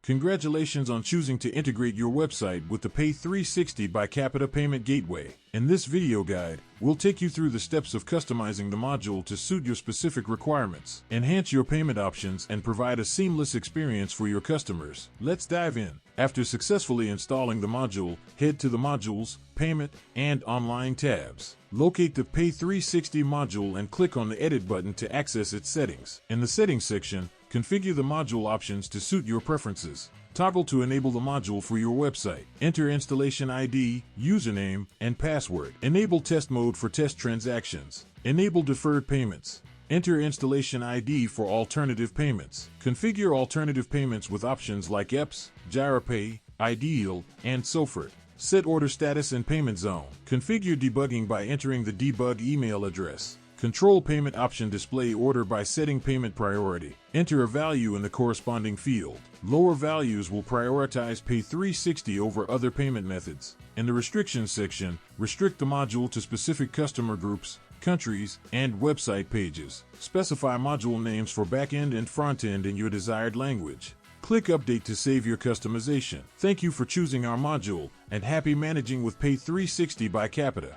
Congratulations on choosing to integrate your website with the Pay360 by Capita payment gateway. In this video guide, we'll take you through the steps of customizing the module to suit your specific requirements, enhance your payment options, and provide a seamless experience for your customers. Let's dive in. After successfully installing the module, head to the Modules, Payment, and Online tabs. Locate the Pay360 module and click on the Edit button to access its settings. In the Settings section, configure the module options to suit your preferences. Toggle to enable the module for your website. Enter installation ID, username, and password. Enable test mode for test transactions. Enable deferred payments. Enter installation ID for alternative payments. Configure alternative payments with options like EPS, Giropay, Ideal, and Sofort. Set order status and payment zone. Configure debugging by entering the debug email address. Control payment option display order by setting payment priority. Enter a value in the corresponding field. Lower values will prioritize Pay360 over other payment methods. In the restrictions section, restrict the module to specific customer groups, countries, and website pages. Specify module names for backend and frontend in your desired language. Click Update to save your customization. Thank you for choosing our module, and happy managing with Pay360 by Capita.